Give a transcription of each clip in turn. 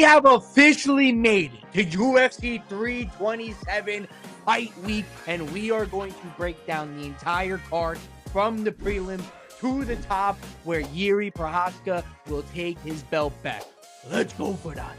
have officially made it to UFC 327 Fight Week, and we are going to break down the entire card from the prelim to the top, where Yuri Prochazka will take his belt back. Let's go for that.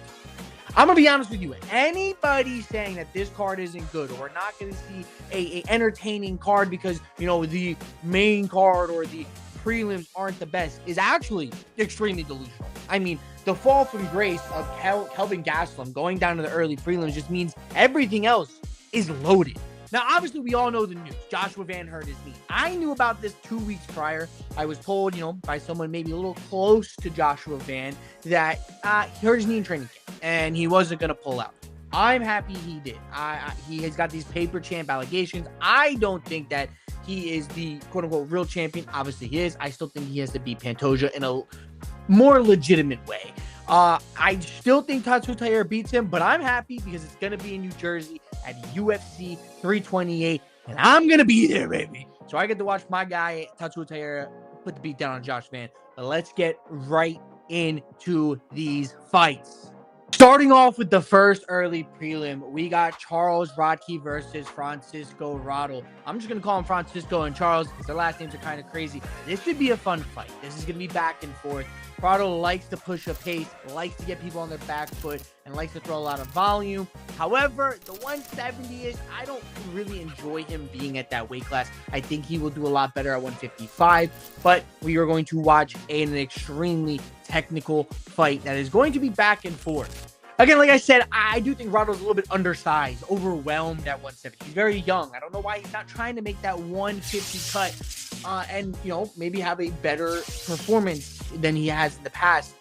I'm going to be honest with you. Anybody saying that this card isn't good, or we're not going to see a entertaining card because, you know, the main card or the prelims aren't the best, is actually extremely delusional. I mean, the fall from grace of Kelvin Gastelum going down to the early prelims just means everything else is loaded. Now, obviously, we all know the news. Joshua Van hurt his knee. I knew about this 2 weeks prior. I was told, you know, by someone maybe a little close to Joshua Van that he hurt his knee in training camp and he wasn't going to pull out. I'm happy he did. He has got these paper champ allegations. I don't think that he is the quote-unquote real champion. Obviously, he is. I still think he has to beat Pantoja in a more legitimate way. I still think Tatsu Taira beats him, but I'm happy because it's going to be in New Jersey at UFC 328, and I'm going to be there, baby. So I get to watch my guy, Tatsu Taira, put the beat down on Josh Van. But let's get right into these fights. Starting off with the first early prelim, we got Charles Radtke versus Francisco Rattle. I'm just going to call him Francisco and Charles because their last names are kind of crazy. This should be a fun fight. This is going to be back and forth. Rattle likes to push a pace, likes to get people on their back foot, and likes to throw a lot of volume. However, the 170-ish, I don't really enjoy him being at that weight class. I think he will do a lot better at 155, but we are going to watch an extremely technical fight that is going to be back and forth. Again, like I said, I do think Rattle's a little bit undersized, overwhelmed at 170. He's very young. I don't know why he's not trying to make that 150 cut and, you know, maybe have a better performance than he has in the past.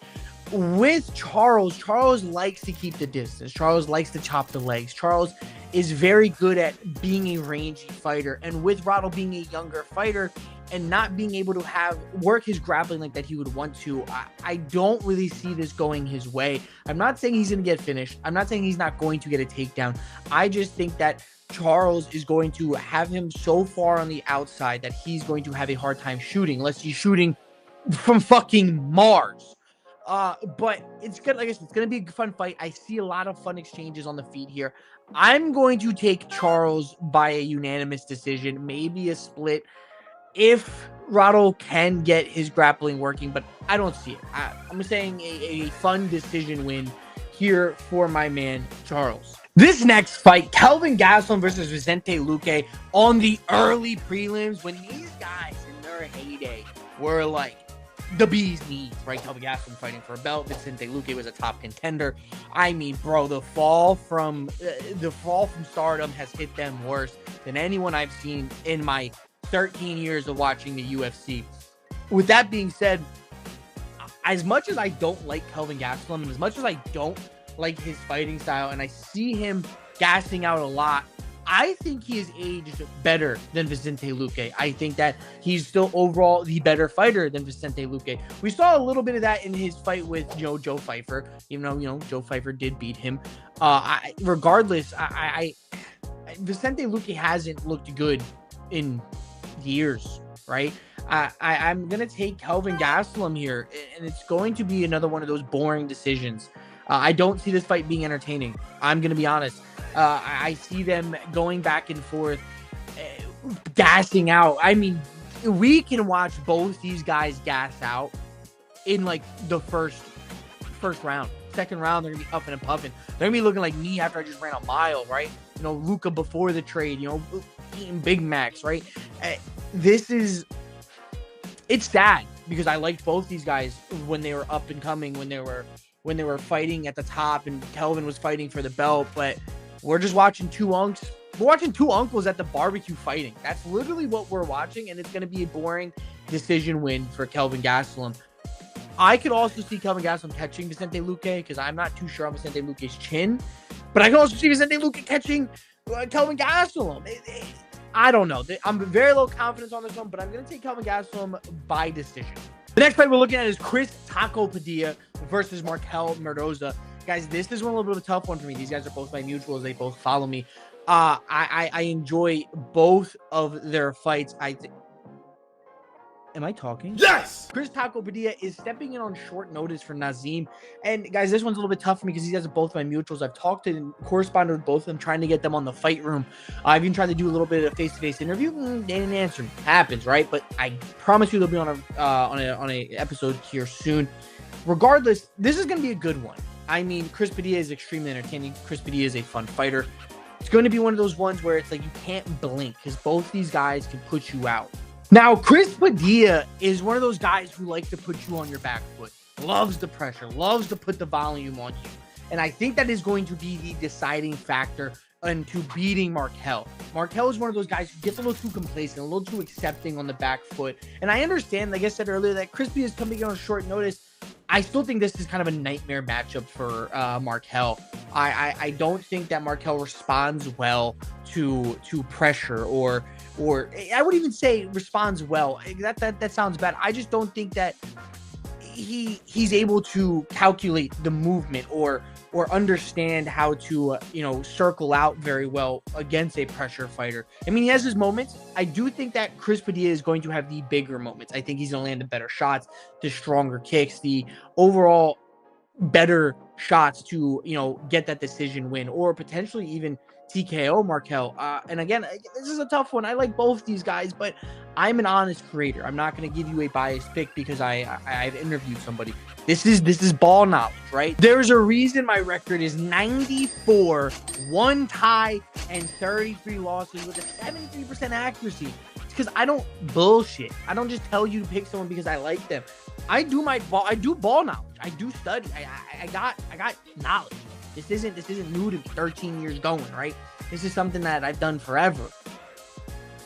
With Charles likes to keep the distance. Charles likes to chop the legs. Charles is very good at being a rangy fighter. And with Rattle being a younger fighter and not being able to work his grappling like that he would want to, I don't really see this going his way. I'm not saying he's going to get finished. I'm not saying he's not going to get a takedown. I just think that Charles is going to have him so far on the outside that he's going to have a hard time shooting, unless he's shooting from fucking Mars. But it's good. Like I said, it's going to be a fun fight. I see a lot of fun exchanges on the feet here. I'm going to take Charles by a unanimous decision, maybe a split, if Rattle can get his grappling working, but I don't see it. I'm saying a fun decision win here for my man, Charles. This next fight, Kelvin Gastelum versus Vicente Luque on the early prelims, when these guys in their heyday were like the bee's knees, right? Kelvin Gastelum fighting for a belt. Vicente Luque was a top contender. I mean, bro, the fall from stardom has hit them worse than anyone I've seen in my 13 years of watching the UFC. With that being said, as much as I don't like Kelvin Gastelum and as much as I don't like his fighting style and I see him gassing out a lot, I think he is aged better than Vicente Luque. I think that he's still overall the better fighter than Vicente Luque. We saw a little bit of that in his fight with Joe Pyfer, even though, you know, Joe Pyfer did beat him. Regardless, Vicente Luque hasn't looked good in years, right? I'm going to take Kelvin Gastelum here, and it's going to be another one of those boring decisions. I don't see this fight being entertaining. I'm going to be honest. I see them going back and forth, gassing out. I mean, we can watch both these guys gas out in like the first round. Second round, they're going to be huffing and puffing. They're going to be looking like me after I just ran a mile, right? You know, Luca before the trade, you know, eating Big Macs, right? It's sad because I liked both these guys when they were up and coming, when they were fighting at the top and Kelvin was fighting for the belt, but we're just watching two unks. We're watching two uncles at the barbecue fighting. That's literally what we're watching, and it's going to be a boring decision win for Kelvin Gastelum. I could also see Kelvin Gastelum catching Vicente Luque because I'm not too sure on Vicente Luque's chin, but I can also see Vicente Luque catching Kelvin Gastelum. I don't know. I'm very low confidence on this one, but I'm going to take Kelvin Gastelum by decision. The next fight we're looking at is Chris Taco Padilla versus Markel Mendoza. Guys, this is one a little bit of a tough one for me. These guys are both my mutuals. They both follow me. I enjoy both of their fights. Am I talking? Yes! Chris Taco Padilla is stepping in on short notice for Nazim. And guys, this one's a little bit tough for me because he has both my mutuals. I've talked and corresponded with both of them, trying to get them on the fight room. I've even tried to do a little bit of face-to-face interview. They didn't answer me. Happens, right? But I promise you they'll be on a episode here soon. Regardless, this is going to be a good one. I mean, Chris Padilla is extremely entertaining. Chris Padilla is a fun fighter. It's going to be one of those ones where it's like you can't blink because both these guys can put you out. Now, Chris Padilla is one of those guys who likes to put you on your back foot, loves the pressure, loves to put the volume on you. And I think that is going to be the deciding factor into beating Markel. Markel is one of those guys who gets a little too complacent, a little too accepting on the back foot. And I understand, like I said earlier, that Chris Padilla is coming in on short notice. I still think this is kind of a nightmare matchup for Markel. I don't think that Markel responds well to pressure or I would even say responds well. That sounds bad. I just don't think that he's able to calculate the movement or understand how to circle out very well against a pressure fighter. I mean, he has his moments. I do think that Chris Padilla is going to have the bigger moments. I think he's going to land the better shots, the stronger kicks, the overall better shots to get that decision win or potentially even TKO Markel. And again, this is a tough one. I like both these guys, but I'm an honest creator. I'm not going to give you a biased pick because I've interviewed somebody. This is ball knowledge, right? There's a reason my record is 94, 1 tie, and 33 losses with a 73% accuracy. It's because I don't bullshit. I don't just tell you to pick someone because I like them. I do ball knowledge. I do study. I got knowledge. This isn't new to me. 13 years going, right? This is something that I've done forever.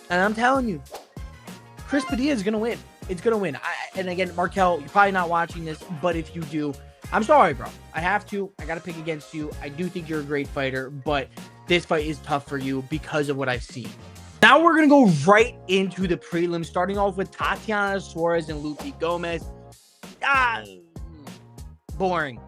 And I'm telling you, Chris Padilla is going to win. It's going to win. And again, Markel, you're probably not watching this, but if you do, I'm sorry, bro. I have to. I got to pick against you. I do think you're a great fighter, but this fight is tough for you because of what I've seen. Now we're going to go right into the prelims, starting off with Tatiana Suarez and Lupi Gomez. Boring.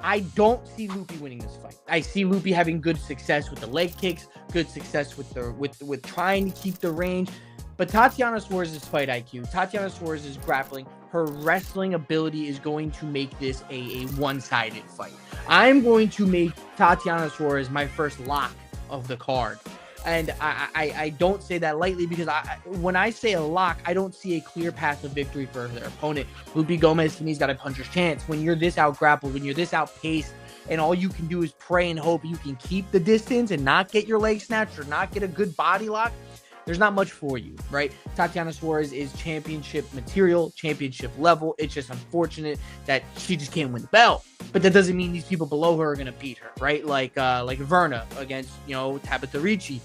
I don't see Lupi winning this fight. I see Lupi having good success with the leg kicks, good success with trying to keep the range. But Tatiana Suarez's fight IQ, Tatiana Suarez's grappling, her wrestling ability is going to make this a one-sided fight. I'm going to make Tatiana Suarez my first lock of the card. And I don't say that lightly because when I say a lock, I don't see a clear path of victory for their opponent. Lupi Gomez, to me, has got a puncher's chance. When you're this out-grappled, when you're this outpaced, and all you can do is pray and hope you can keep the distance and not get your leg snatched or not get a good body lock, there's not much for you, right? Tatiana Suarez is championship material, championship level. It's just unfortunate that she just can't win the belt. But that doesn't mean these people below her are going to beat her, right? Like Verna against, Tabitha Ricci.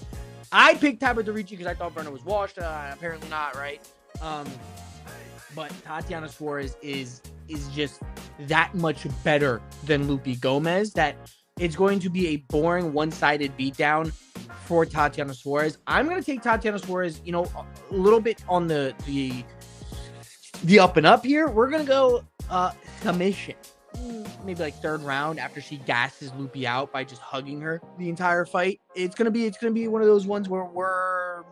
I picked Tabitha Ricci because I thought Verna was washed. Apparently not, right? But Tatiana Suarez is just that much better than Lupi Gomez that it's going to be a boring one-sided beatdown for Tatiana Suarez. I'm going to take Tatiana Suarez, a little bit on the up and up here. We're going to go submission. Maybe like third round after she gasses Lupi out by just hugging her the entire fight. It's gonna be one of those ones where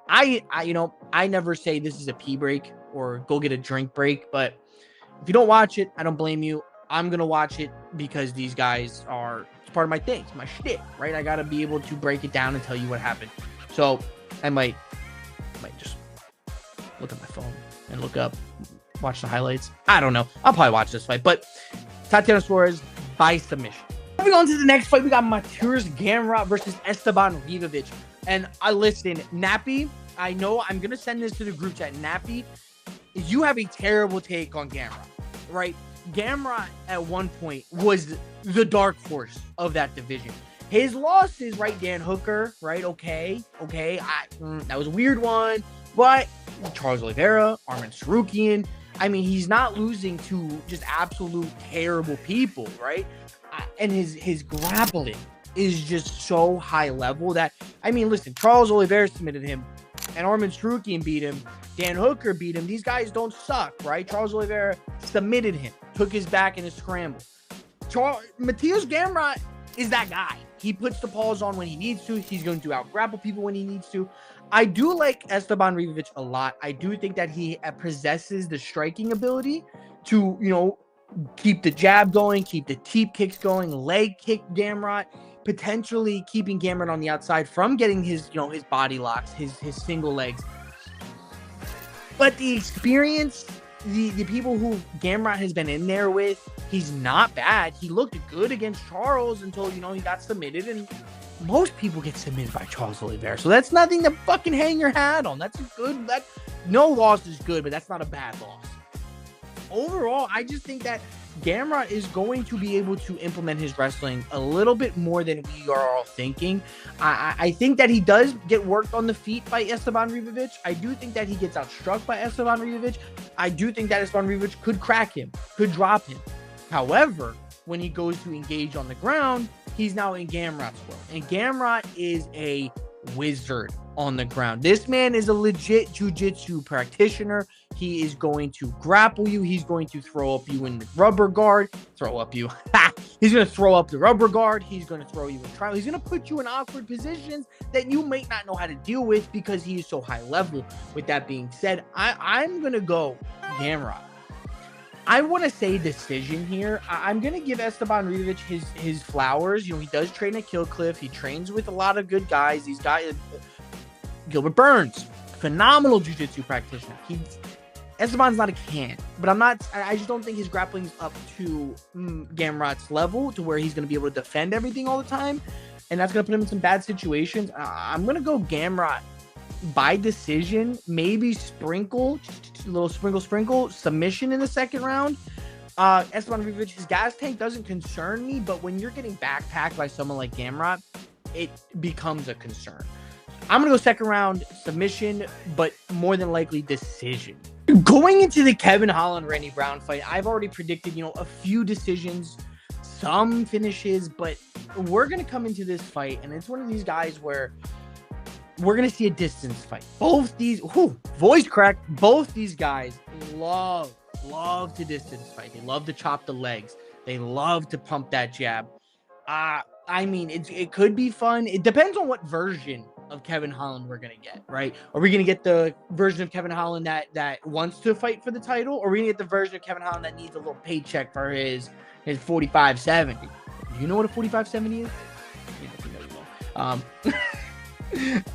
I never say this is a pee break or go get a drink break, but if you don't watch it, I don't blame you. I'm gonna watch it because these guys it's part of my thing, it's my shit, right? I gotta be able to break it down and tell you what happened. So I might just look at my phone and look up, watch the highlights. I don't know. I'll probably watch this fight, but Tatiana Suarez by submission. Moving on to the next fight, we got Mateusz Gamrot versus Esteban Ribovic. And listen, Nappy, I know I'm going to send this to the group chat. Nappy, you have a terrible take on Gamrot, right? Gamrot at one point was the dark horse of that division. His losses, right? Dan Hooker, right? Okay. That was a weird one, but Charles Oliveira, Arman Tsarukyan, I mean, he's not losing to just absolute terrible people, right? And his grappling is just so high level that, I mean, listen, Charles Oliveira submitted him, and Arman Tsarukyan beat him. Dan Hooker beat him. These guys don't suck, right? Charles Oliveira submitted him, took his back in a scramble. Mateusz Gamrot is that guy. He puts the paws on when he needs to. He's going to out-grapple people when he needs to. I do like Esteban Ribovic a lot. I do think that he possesses the striking ability to, keep the jab going, keep the teep kicks going, leg kick Gamrot, potentially keeping Gamrot on the outside from getting his, his body locks, his single legs. But the experience, the people who Gamrot has been in there with, he's not bad. He looked good against Charles until, he got submitted, and most people get submitted by Charles Oliveira. So that's nothing to fucking hang your hat on. That's a good, no loss is good, but that's not a bad loss. Overall, I just think that Gamrot is going to be able to implement his wrestling a little bit more than we are all thinking. I think that he does get worked on the feet by Esteban Ribovic. I do think that he gets outstruck by Esteban Ribovic. I do think that Esteban Ribovic could crack him, could drop him. However, when he goes to engage on the ground, he's now in Gamrot's world. And Gamrot is a wizard on the ground. This man is a legit jiu-jitsu practitioner. He is going to grapple you. He's going to throw up you in the rubber guard. Throw up you. He's going to throw up the rubber guard. He's going to throw you in trial. He's going to put you in awkward positions that you might not know how to deal with because he is so high level. With that being said, I'm going to go Gamrot. I want to say decision here. I'm going to give Esteban Ribovic his flowers. He does train at Kill Cliff. He trains with a lot of good guys. These guys, Gilbert Burns, phenomenal jiu-jitsu practitioner. Esteban's not a can, but I just don't think his grappling's up to Gamrot's level to where he's going to be able to defend everything all the time. And that's going to put him in some bad situations. I'm going to go Gamrot by decision, maybe sprinkle, just a little sprinkle, submission in the second round. Esteban Ribovic's gas tank doesn't concern me, but when you're getting backpacked by someone like Gamrot, it becomes a concern. I'm going to go second round submission, but more than likely decision. Going into the Kevin Holland, Randy Brown fight, I've already predicted, a few decisions, some finishes, but we're going to come into this fight, and it's one of these guys where we're going to see a distance fight. Both these, voice crack, both these guys love to distance fight. They love to chop the legs. They love to pump that jab. It could be fun. It depends on what version of Kevin Holland we're going to get, right? Are we going to get the version of Kevin Holland that wants to fight for the title? Or are we going to get the version of Kevin Holland that needs a little paycheck for his 45-70? Do you know what a 45-70 is?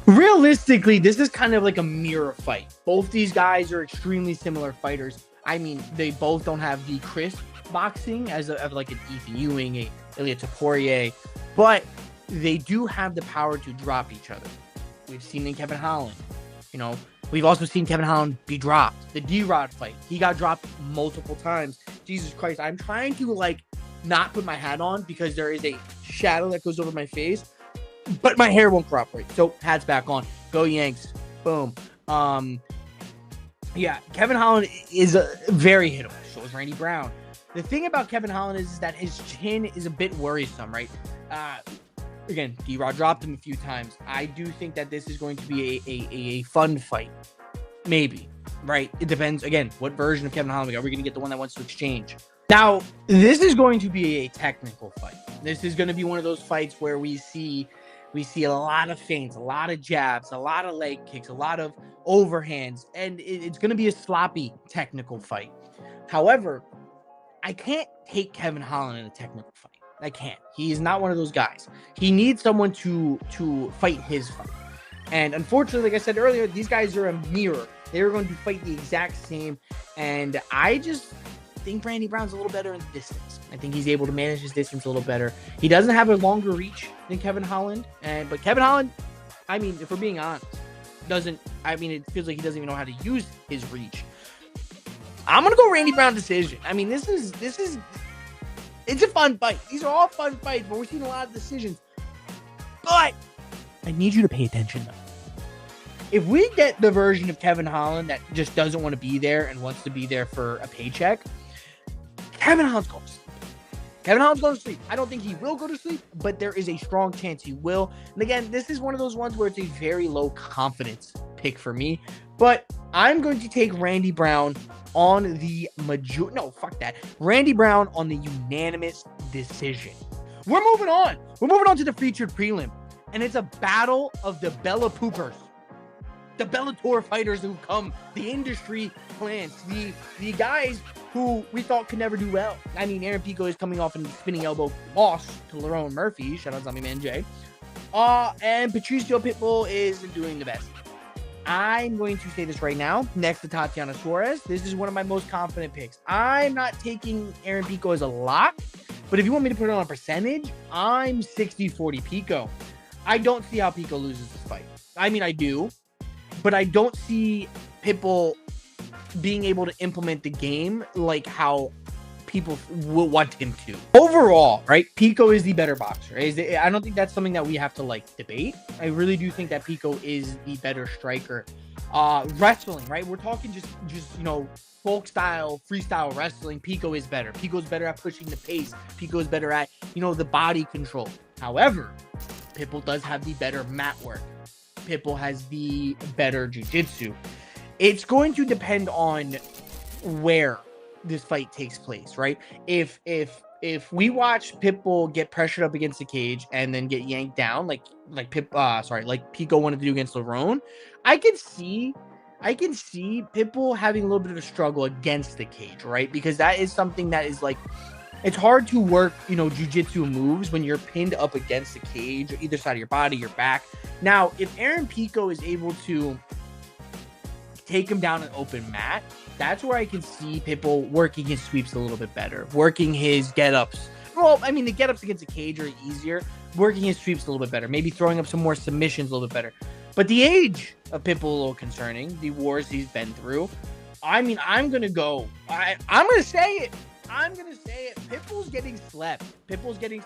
Realistically, this is kind of like a mirror fight. Both these guys are extremely similar fighters. They both don't have the crisp boxing of like an Ethan Ewing, a Ilia Topuria, but they do have the power to drop each other. We've seen in Kevin Holland. We've also seen Kevin Holland be dropped. The D-Rod fight, he got dropped multiple times. Jesus Christ, I'm trying to not put my hat on because there is a shadow that goes over my face, but my hair won't cooperate. So hat's back on. Go Yanks. Boom. Kevin Holland is very hittable. So is Randy Brown. The thing about Kevin Holland is that his chin is a bit worrisome, right? Again, D-Rod dropped him a few times. I do think that this is going to be a fun fight. Maybe, right? It depends, again, what version of Kevin Holland we got. Are we going to get the one that wants to exchange? Now, this is going to be a technical fight. This is going to be one of those fights where we see a lot of feints, a lot of jabs, a lot of leg kicks, a lot of overhands, and it's going to be a sloppy technical fight. However, I can't take Kevin Holland in a technical fight. I can't. He is not one of those guys. He needs someone to fight his fight. And unfortunately, like I said earlier, these guys are a mirror. They're going to fight the exact same. And I just think Randy Brown's a little better in the distance. I think he's able to manage his distance a little better. He doesn't have a longer reach than Kevin Holland. But Kevin Holland, if we're being honest, it feels like he doesn't even know how to use his reach. I'm going to go Randy Brown decision. It's a fun fight. These are all fun fights, but we're seeing a lot of decisions. But I need you to pay attention, though. If we get the version of Kevin Holland that just doesn't want to be there and wants to be there for a paycheck, Kevin Holland's going to sleep. Kevin Holland's going to sleep. I don't think he will go to sleep, but there is a strong chance he will. And again, this is one of those ones where it's a very low confidence pick for me. But I'm going to take Randy Brown on the Randy Brown on the unanimous decision. We're moving on. We're moving on to the featured prelim. And it's a battle of the Bella Poopers. the Bellator fighters who come, the industry plants, the guys who we thought could never do well. I mean, Aaron Pico is coming off a spinning elbow loss to Lerone Murphy. Shout out Zombie Man Jay. And Patricio Pitbull isn't doing the best. I'm going to say this right now. Next to Tatiana Suarez, this is one of my most confident picks. I'm not taking Aaron Pico as a lock, but if you want me to put it on a percentage, I'm 60-40 Pico. I don't see how Pico loses this fight. I mean, I do, but I don't see Pitbull being able to implement the game like how people will want him to. Overall, right, Pico is the better boxer. I don't think that's something that we have to like debate. I really do think that Pico is the better striker. Wrestling, right? We're talking just folk style, freestyle wrestling. Pico is better. Pico's better at pushing the pace. Pico's better at, the body control. However, Pitbull does have the better mat work. Pitbull has the better jiu-jitsu. It's going to depend on where this fight takes place, right? If we watch Pitbull get pressured up against the cage and then get yanked down, like Pico wanted to do against Lerone, I can see Pitbull having a little bit of a struggle against the cage, right? Because that is something that is like, it's hard to work, jiu-jitsu moves when you're pinned up against the cage, either side of your body, your back. Now, if Aaron Pico is able to take him down an open mat, that's where I can see Pitbull working his sweeps a little bit better, working his get-ups. Well, I mean, the get-ups against the cage are easier, working his sweeps a little bit better, maybe throwing up some more submissions a little bit better. But the age of Pitbull a little concerning, the wars he's been through. I mean, I'm going to say it. Pitbull's getting slept. We're going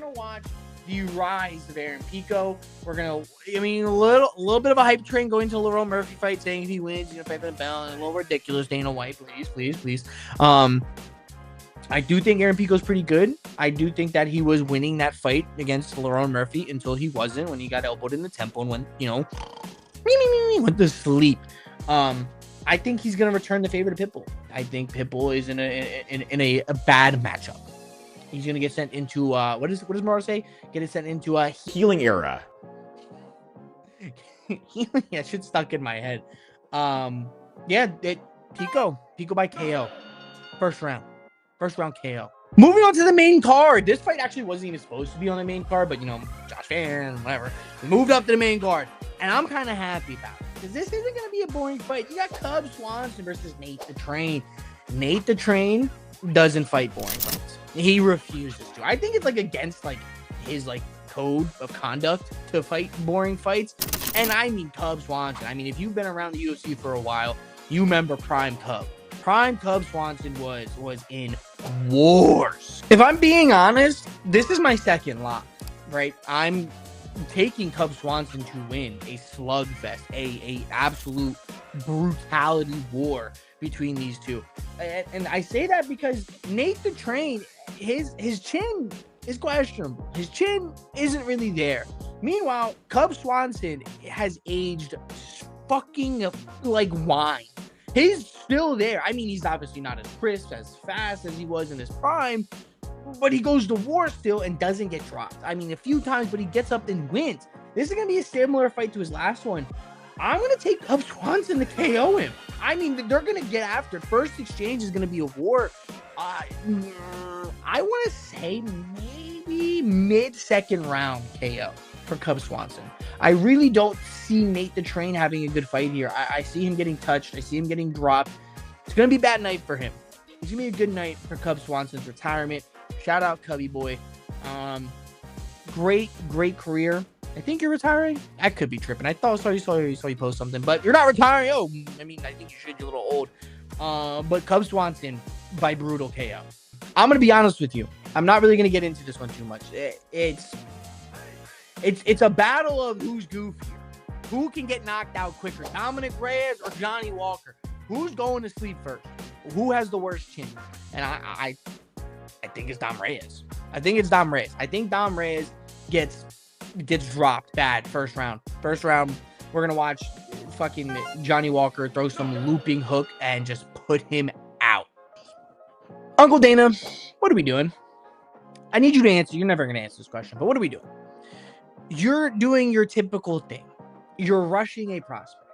to watch the rise of Aaron Pico. We're going to, a little bit of a hype train going to Lerone Murphy fight, saying if he wins, he's going to fight for the belt. A little ridiculous, Dana White, please. I do think Aaron Pico's pretty good. I do think that he was winning that fight against Lerone Murphy until he wasn't, when he got elbowed in the temple and went to sleep. I think he's going to return the favor to Pitbull. I think Pitbull is in a bad matchup. He's going to get sent into, what does Mauro say? Get it sent into a healing era. Yeah, shit stuck in my head. Pico by KO. First round KO. Moving on to the main card. This fight actually wasn't even supposed to be on the main card, but Josh Fan, whatever. We moved up to the main card. And I'm kind of happy about it, because this isn't going to be a boring fight. You got Cub Swanson versus Nate the Train. Nate the Train doesn't fight boring fights. He refuses to. I think it's against his code of conduct to fight boring fights. And I mean Cub Swanson. I mean, if you've been around the UFC for a while, you remember Prime Cub. Prime Cub Swanson was in wars. If I'm being honest, this is my second lock, right? I'm taking Cub Swanson to win a slugfest, a absolute brutality war between these two. And I say that because Nate the Train, his chin is questionable. His chin isn't really there. Meanwhile, Cub Swanson has aged fucking like wine. He's still there. I mean, he's obviously not as crisp, as fast as he was in his prime, but he goes to war still and doesn't get dropped. I mean, a few times, but he gets up and wins. This is going to be a similar fight to his last one. I'm going to take Cub Swanson to KO him. I mean, they're going to get after it. First exchange is going to be a war. I want to say maybe mid-second round KO for Cub Swanson. I really don't see Nate the Train having a good fight here. I see him getting touched. I see him getting dropped. It's going to be a bad night for him. It's going to be a good night for Cub Swanson's retirement. Shout out Cubby boy. Great career. I think you're retiring. I could be tripping. I saw you post something, but you're not retiring. Oh, I mean, I think you should. You're a little old. But Cub Swanson by brutal KO. I'm gonna be honest with you. I'm not really gonna get into this one too much. It's a battle of who's goofier, who can get knocked out quicker, Dominic Reyes or Johnny Walker. Who's going to sleep first? Who has the worst chin? And I think it's Dom Reyes. I think Dom Reyes gets dropped bad first round. We're gonna watch fucking Johnny Walker throw some looping hook and just put him out. Uncle Dana, what are we doing? I need you to answer. You're never gonna answer this question, but what are we doing? You're doing your typical thing. You're rushing a prospect.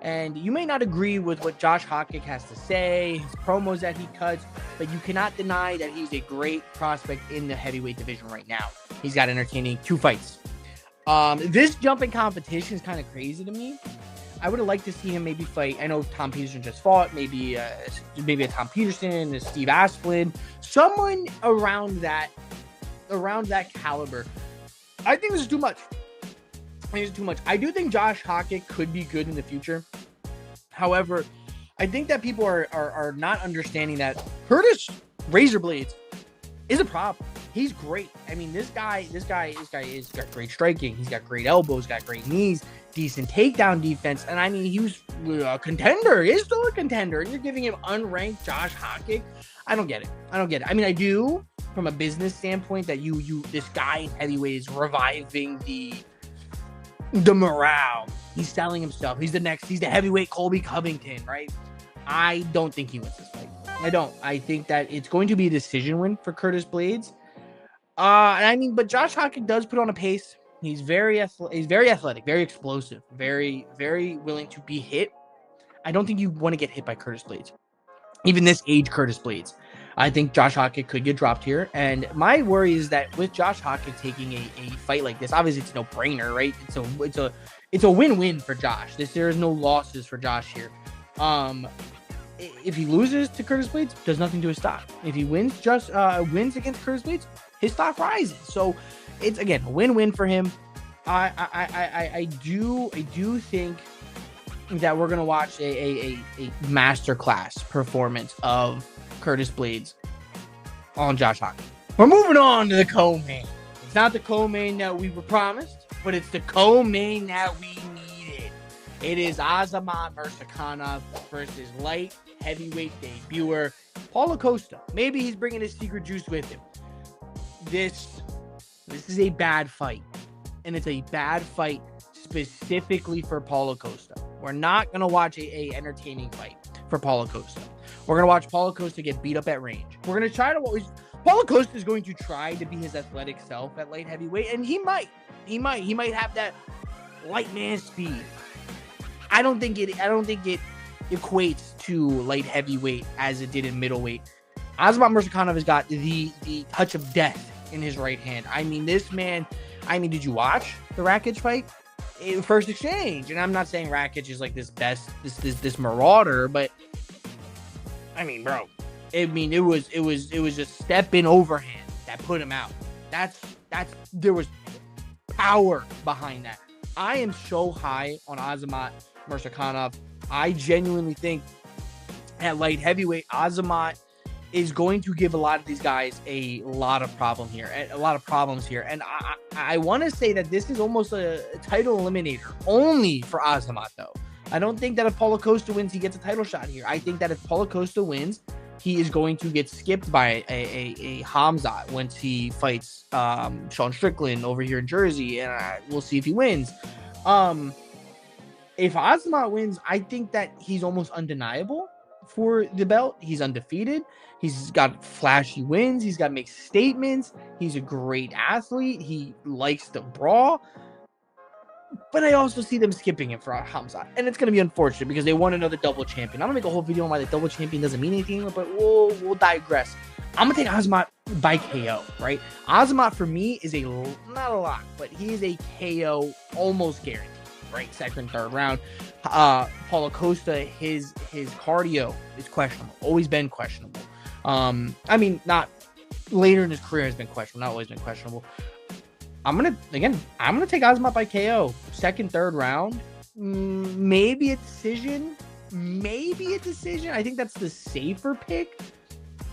And you may not agree with what Josh Hawkick has to say, his promos that he cuts, but you cannot deny that he's a great prospect in the heavyweight division right now. He's got entertaining 2 fights. This jump in competition is kind of crazy to me. I would have liked to see him maybe fight. I know Tom Peterson just fought. Maybe a Tom Peterson, a Steve Asplin, someone around that caliber. I think this is too much. I do think Josh Hawkick could be good in the future. However, I think that people are not understanding that Curtis Razor Blades is a problem. He's great. I mean, this guy has got great striking. He's got great elbows, got great knees, decent takedown defense. And I mean, he was a contender. He's still a contender. And you're giving him unranked Josh Hawkick. I don't get it. I mean, I do from a business standpoint that this guy in heavyweight is reviving the morale. He's selling himself. He's the heavyweight Colby Covington, right? I don't think he wins this fight. I don't. I think that it's going to be a decision win for Curtis Blades. But Josh Hawkick does put on a pace. He's very athletic, very explosive, very, very willing to be hit. I don't think you want to get hit by Curtis Blades. Even this age Curtis Blades. I think Josh Hawkick could get dropped here. And my worry is that with Josh Hawkick taking a fight like this, obviously it's no brainer, right? It's a win-win for Josh. There is no losses for Josh here. If he loses to Curtis Blades, there's nothing to his stock. If he wins against Curtis Blades, his stock rises. So it's again a win-win for him. I do think that we're gonna watch a masterclass performance of Curtis Blades on Josh Hawkick. We're moving on to the co-main. It's not the co-main that we were promised, but it's the co-main that we needed. It is Azamat Murzakanov versus light heavyweight debuter Paulo Costa. Maybe he's bringing his secret juice with him. This is a bad fight, and it's a bad fight specifically for Paulo Costa. We're not going to watch a entertaining fight for Paulo Costa. We're going to watch Paulo Costa get beat up at range. We're going to try to Paulo Costa is going to try to be his athletic self at light heavyweight, and he might have that light man speed. I don't think it equates to light heavyweight as it did in middleweight. Azamat Murzakanov has got the touch of death in his right hand. I mean, this man, did you watch the Rakic fight? First exchange. And I'm not saying Rakic is like this marauder, but I mean, bro, it was just step in overhand that put him out. There was power behind that. I am so high on Azamat Murzakanov. I genuinely think at light heavyweight, Azamat is going to give a lot of these guys a lot of problems here. And I want to say that this is almost a title eliminator only for Azamat, though. I don't think that if Paulo Costa wins, he gets a title shot here. I think that if Paulo Costa wins, he is going to get skipped by a Khamzat once he fights Sean Strickland over here in Jersey, and we'll see if he wins. If Azamat wins, I think that he's almost undeniable for the belt. He's undefeated. He's got flashy wins. He's got to make statements. He's a great athlete. He likes to brawl. But I also see them skipping him for Khamzat. And it's going to be unfortunate because they want another double champion. I'm going to make a whole video on why the double champion doesn't mean anything, but we'll digress. I'm going to take Azamat by KO, right? Azamat for me is not a lot, but he is a KO almost guaranteed, right? Second, third round. Paulo Costa, his cardio is questionable. Always been questionable. Not later in his career has been questionable. Not always been questionable. I'm gonna take Azamat by KO. Second, third round. Maybe a decision. I think that's the safer pick.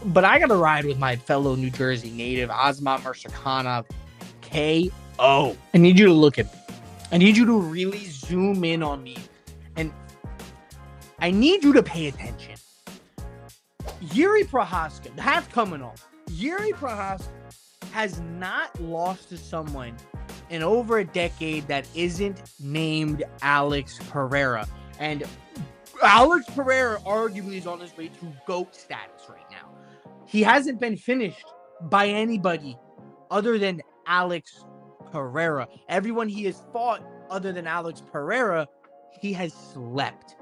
But I gotta ride with my fellow New Jersey native, Azamat Murzakanov, KO. I need you to look at me. I need you to really zoom in on me. And I need you to pay attention. Jiri Prochazka, that's coming on. Jiri Prochazka has not lost to someone in over a decade that isn't named Alex Pereira. And Alex Pereira arguably is on his way to GOAT status right now. He hasn't been finished by anybody other than Alex Pereira. Everyone he has fought other than Alex Pereira he has slept.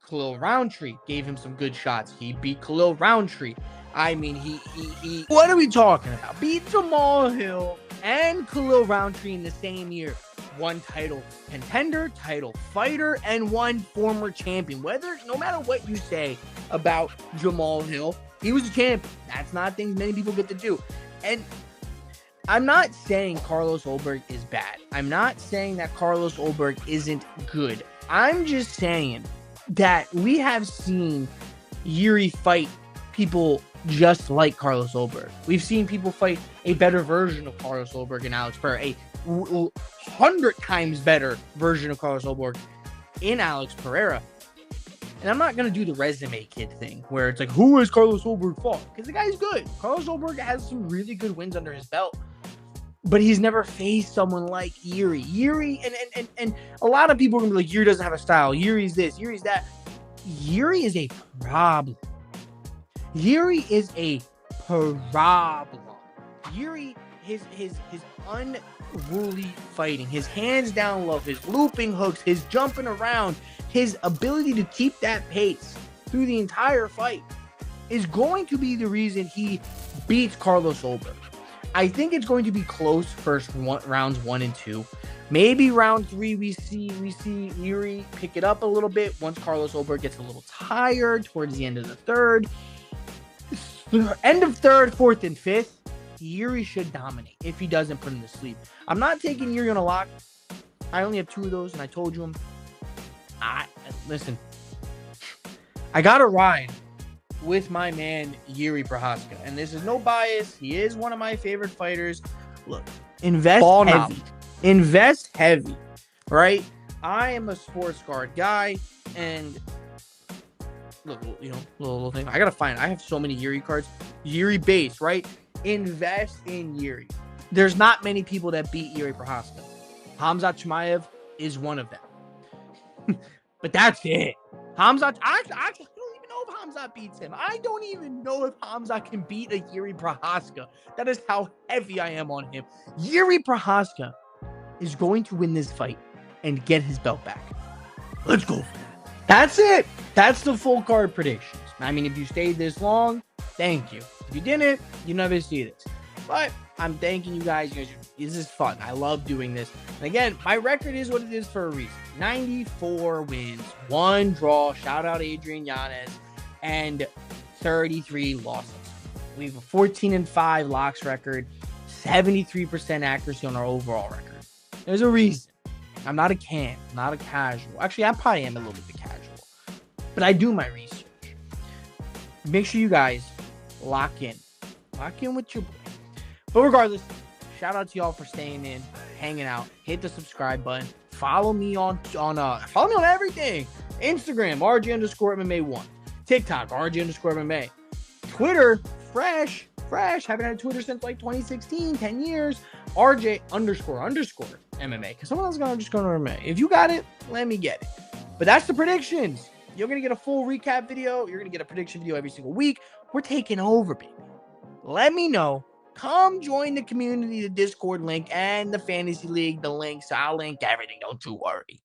Khalil Roundtree gave him some good shots. He beat Khalil Roundtree. I mean, he what are we talking about? Beat Jamal Hill and Khalil Roundtree in the same year. One title contender, title fighter, and one former champion. No matter what you say about Jamal Hill, he was a champion. That's not things many people get to do. And I'm not saying Carlos Ulberg is bad. I'm not saying that Carlos Ulberg isn't good. I'm just saying that we have seen Yuri fight people just like Carlos Ulberg. We've seen people fight a better version of Carlos Ulberg and Alex Pereira, 100 times better version of Carlos Ulberg in Alex Pereira. And I'm not going to do the resume kid thing where it's like, who has Carlos Ulberg fought? Because the guy's good. Carlos Ulberg has some really good wins under his belt. But he's never faced someone like Yuri. Yuri, and a lot of people are going to be like, Yuri doesn't have a style. Yuri's this, Yuri's that. Yuri is a problem. Yuri is a problem. Yuri, his unruly fighting, his hands down low, his looping hooks, his jumping around, his ability to keep that pace through the entire fight is going to be the reason he beats Carlos Ulberg. I think it's going to be close rounds 1 and 2. Maybe round 3 we see Yuri pick it up a little bit once Carlos Ulberg gets a little tired towards the end of the third. End of third, fourth, and fifth, Yuri should dominate if he doesn't put him to sleep. I'm not taking Yuri on a lock. I only have 2 of those, and I told you him. Listen, I got to ride with my man Yuri Prochazka, and this is no bias. He is one of my favorite fighters. Look, invest heavy, right? I am a sports card guy, and look, little thing. I have so many Yuri cards. Yuri base, right? Invest in Yuri. There's not many people that beat Yuri Prochazka. Khamzat Chimaev is one of them. But that's it. Khamzat, I don't even know if Khamzat beats him. I don't even know if Khamzat can beat a Yuri Prochazka. That is how heavy I am on him. Yuri Prochazka is going to win this fight and get his belt back. Let's go for that. That's it. That's the full card predictions. I mean, if you stayed this long, thank you. If you didn't, you never see this. But I'm thanking you guys. This is fun. I love doing this. And again, my record is what it is for a reason. 94 wins, 1 draw. Shout out Adrian Yanez. And 33 losses. We have a 14-5 locks record, 73% accuracy on our overall record. There's a reason. I'm not a can, not a casual. Actually, I probably am a little bit casual. But I do my research. Make sure you guys lock in. Lock in with your boy. But regardless, shout out to y'all for staying in, hanging out. Hit the subscribe button. Follow me on everything. Instagram, RJ_MMA1. TikTok, RJ_MMA. Twitter, fresh. Haven't had Twitter since like 2016, 10 years. RJ_MMA. Because someone else got _MMA. If you got it, let me get it. But that's the predictions. You're going to get a full recap video. You're going to get a prediction video every single week. We're taking over, baby. Let me know. Come join the community, the Discord link, and the Fantasy League, the links. I'll link everything. Don't you worry.